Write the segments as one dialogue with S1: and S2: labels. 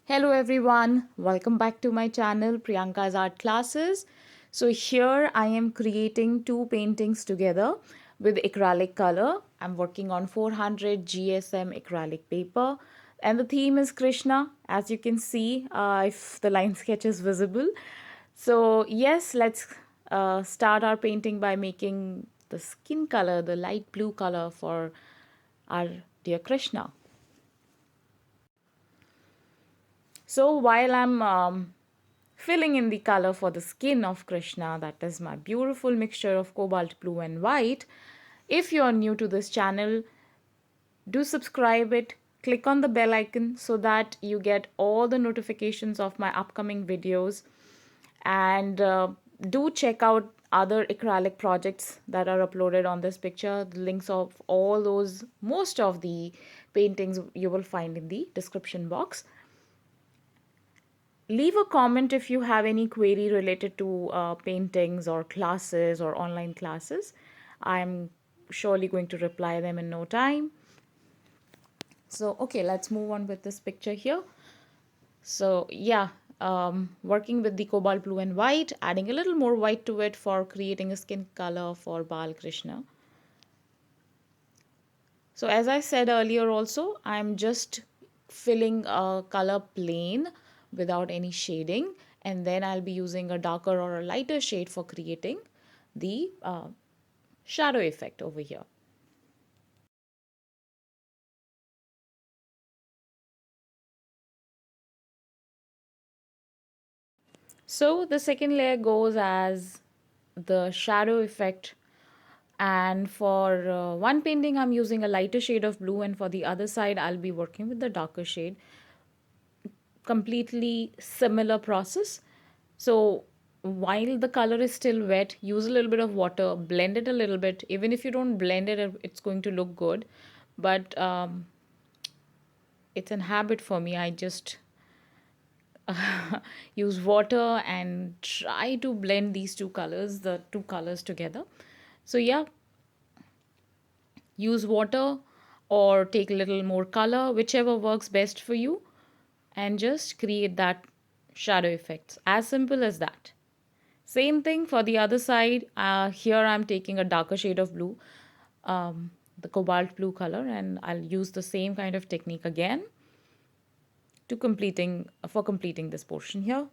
S1: Hello everyone, welcome back to my channel Priyanka's Art Classes. So here I am creating two paintings together with acrylic color. I'm working on 400 GSM acrylic paper and the theme is Krishna, as you can see if the line sketch is visible. So yes, let's start our painting by making the skin color, the light blue color for our dear Krishna. So while I'm filling in the color for the skin of Krishna, that is my beautiful mixture of cobalt blue and white. If you're new to this channel, do subscribe it, click on the bell icon so that you get all the notifications of my upcoming videos, and do check out other acrylic projects that are uploaded on this picture. The links of all those, most of the paintings you will find in the description box. Leave a comment if you have any query related to paintings or classes or online classes. I'm surely going to reply them in no time. So, okay, let's move on with this picture here. So, yeah, working with the cobalt blue and white, adding a little more white to it for creating a skin color for Bal Krishna. So as I said earlier also, I'm just filling a color plane without any shading, and then I'll be using a darker or a lighter shade for creating the shadow effect over here. So the second layer goes as the shadow effect, and for one painting I'm using a lighter shade of blue, and for the other side I'll be working with the darker shade. Completely similar process. So while the color is still wet, use a little bit of water, blend it a little bit. Even if you don't blend it, it's going to look good. But it's an habit for me. I just use water and try to blend these two colors, the two colors together. So yeah, use water or take a little more color, whichever works best for you, and just create that shadow effects. As simple as that. Same thing for the other side. Here I'm taking a darker shade of blue, the cobalt blue color, and I'll use the same kind of technique again to completing this portion here.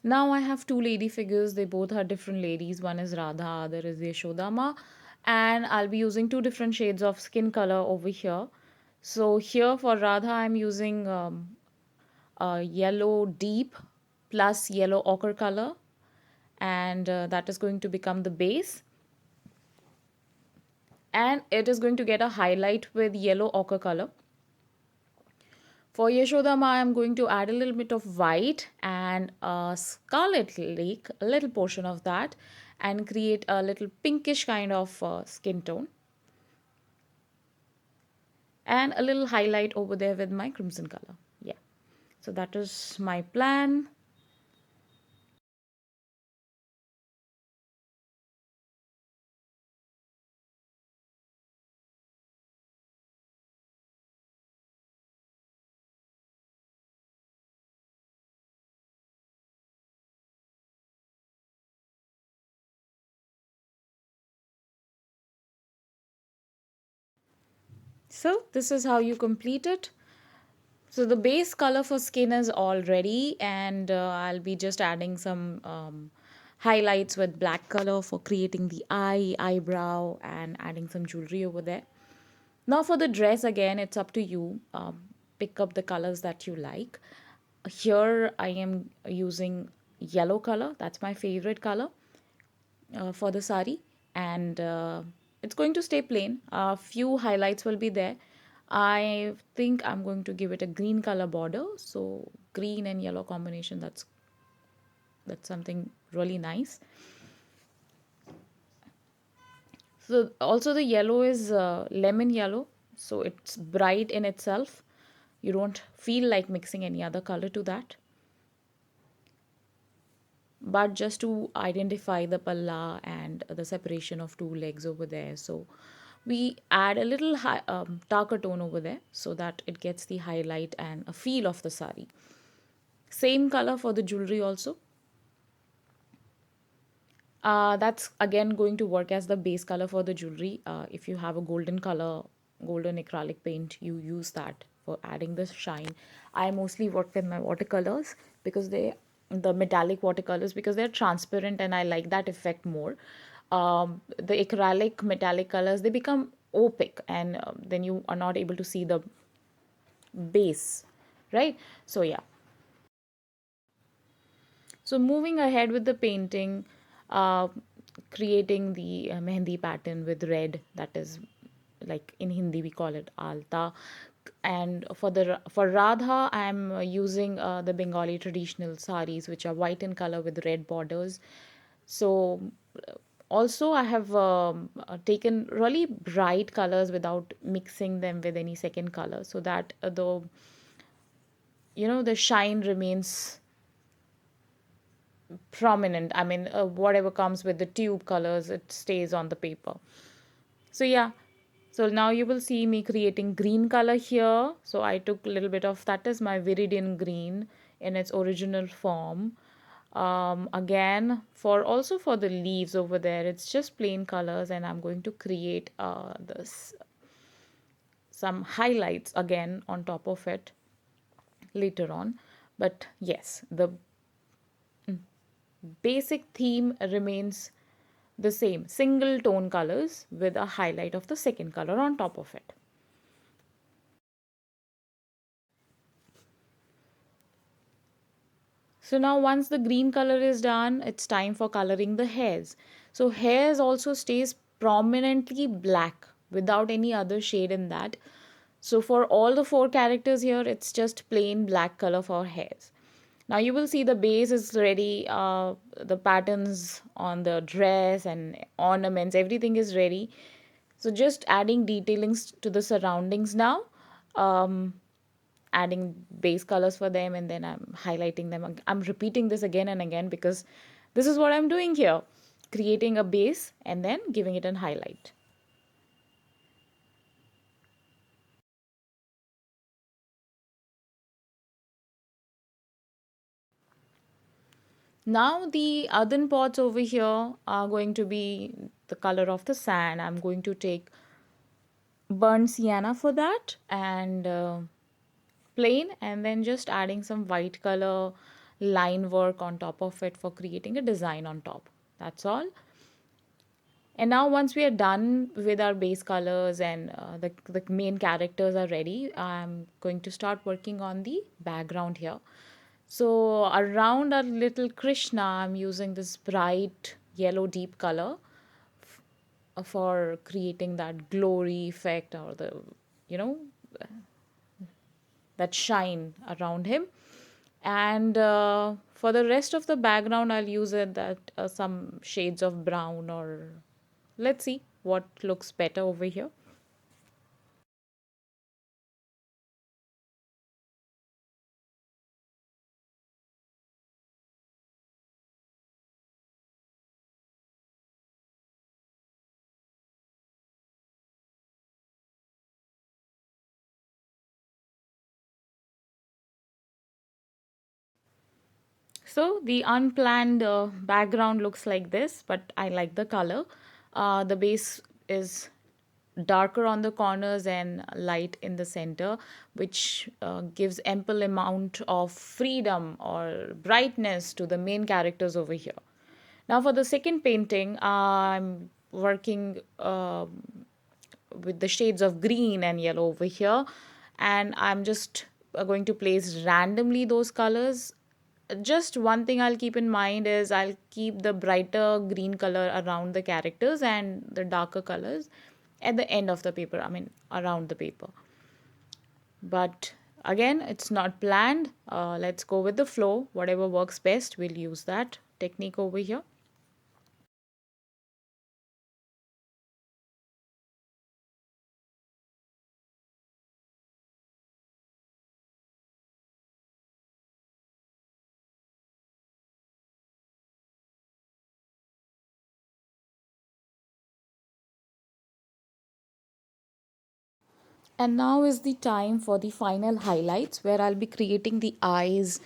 S1: Now I have two lady figures. They both are different ladies. One is Radha, other is Yashodama. And I'll be using two different shades of skin color over here. So here for Radha, I'm using a yellow deep plus yellow ochre color. And that is going to become the base. And it is going to get a highlight with yellow ochre color. For Yashodama, I am going to add a little bit of white and a scarlet lake, a little portion of that, and create a little pinkish kind of skin tone. And a little highlight over there with my crimson color. Yeah. So that is my plan. So this is how you complete it. So the base color for skin is all ready, and I'll be just adding some highlights with black color for creating the eye, eyebrow, and adding some jewelry over there. Now for the dress, again, it's up to you. Pick up the colors that you like. Here I am using yellow color. That's my favorite color for the sari, and it's going to stay plain. A few highlights will be there. I think I'm going to give it a green color border, so green and yellow combination, that's something really nice. So also the yellow is lemon yellow, so it's bright in itself. You don't feel like mixing any other color to that. but just to identify the palla and the separation of two legs over there. So we add a little darker tone over there so that it gets the highlight and a feel of the sari. Same color for the jewelry also. That's again going to work as the base color for the jewelry. If you have a golden color, golden acrylic paint, you use that for adding the shine. I mostly work with my watercolors because the metallic watercolors, because they're transparent and I like that effect more. The acrylic metallic colors, they become opaque, and then you are not able to see the base, right? So yeah. So moving ahead with the painting, uh, creating the mehendi pattern with red, that is like in Hindi we call it alta. And for Radha, I'm using the Bengali traditional saris, which are white in color with red borders. So also I have taken really bright colors without mixing them with any second color, so that the shine remains prominent. I mean, whatever comes with the tube colors, it stays on the paper. So yeah, so now you will see me creating green color here. So I took a little bit of, that is my viridian green in its original form. Again, for the leaves over there, it's just plain colors, and I'm going to create this some highlights again on top of it later on. But yes, the basic theme remains the same, single tone colors with a highlight of the second color on top of it. So now once the green color is done, it's time for coloring the hairs. So hairs also stays prominently black without any other shade in that. So for all the four characters here, it's just plain black color for hairs. Now you will see the base is ready, the patterns on the dress and ornaments, everything is ready. So just adding detailings to the surroundings now. Um, Adding base colors for them, and then I'm highlighting them. I'm repeating this again and again because this is what I'm doing here, creating a base and then giving it a highlight. Now the earthen pots over here are going to be the color of the sand. I'm going to take burnt sienna for that, and plain, and then just adding some white color line work on top of it for creating a design on top. That's all. And now once we are done with our base colors and the main characters are ready, I'm going to start working on the background here. So around our little Krishna, I'm using this bright yellow deep color for creating that glory effect, or you know, that shine around him. And for the rest of the background, I'll use it that some shades of brown, or let's see what looks better over here. So the unplanned background looks like this, but I like the color. The base is darker on the corners and light in the center, which gives ample amount of freedom or brightness to the main characters over here. Now for the second painting, I'm working with the shades of green and yellow over here, and I'm just going to place randomly those colors. Just one thing I'll keep in mind is I'll keep the brighter green color around the characters and the darker colors at the end of the paper, I mean around the paper. But again, it's not planned. Let's go with the flow. Whatever works best, we'll use that technique over here. And now is the time for the final highlights where I'll be creating the eyes,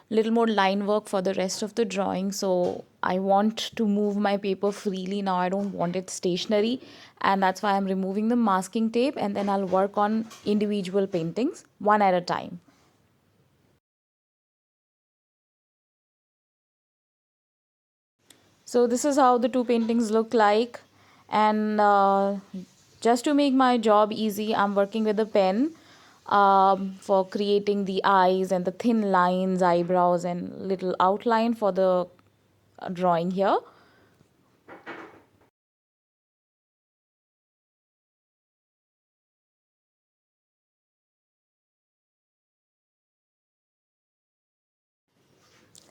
S1: little more line work for the rest of the drawing. So I want to move my paper freely now. I don't want it stationary, and that's why I'm removing the masking tape, and then I'll work on individual paintings one at a time. So this is how the two paintings look like. And just to make my job easy, I'm working with a pen for creating the eyes and the thin lines, eyebrows, and little outline for the drawing here.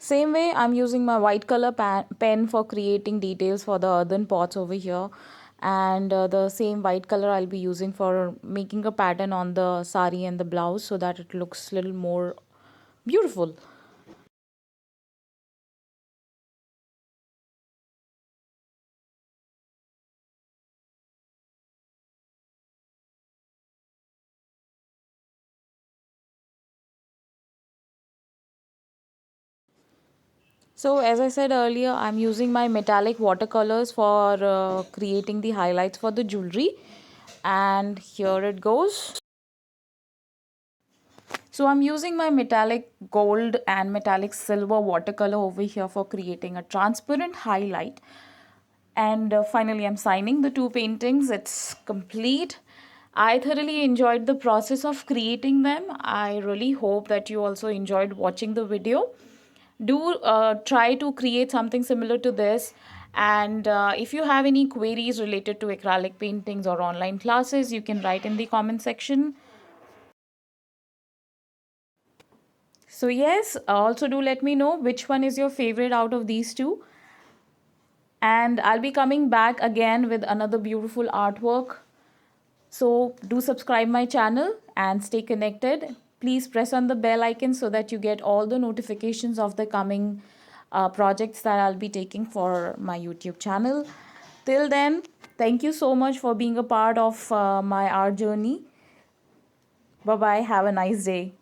S1: Same way, I'm using my white color pen for creating details for the earthen pots over here. And the same white color I'll be using for making a pattern on the sari and the blouse so that it looks a little more beautiful. So as I said earlier, I'm using my metallic watercolors for creating the highlights for the jewelry. And here it goes. So I'm using my metallic gold and metallic silver watercolor over here for creating a transparent highlight. And finally, I'm signing the two paintings. It's complete. I thoroughly enjoyed the process of creating them. I really hope that you also enjoyed watching the video. Do try to create something similar to this. And if you have any queries related to acrylic paintings or online classes, you can write in the comment section. So yes, also do let me know which one is your favorite out of these two. And I'll be coming back again with another beautiful artwork. So do subscribe my channel and stay connected. Please press on the bell icon so that you get all the notifications of the coming projects that I'll be taking for my YouTube channel. Till then, thank you so much for being a part of my art journey. Bye bye. Have a nice day.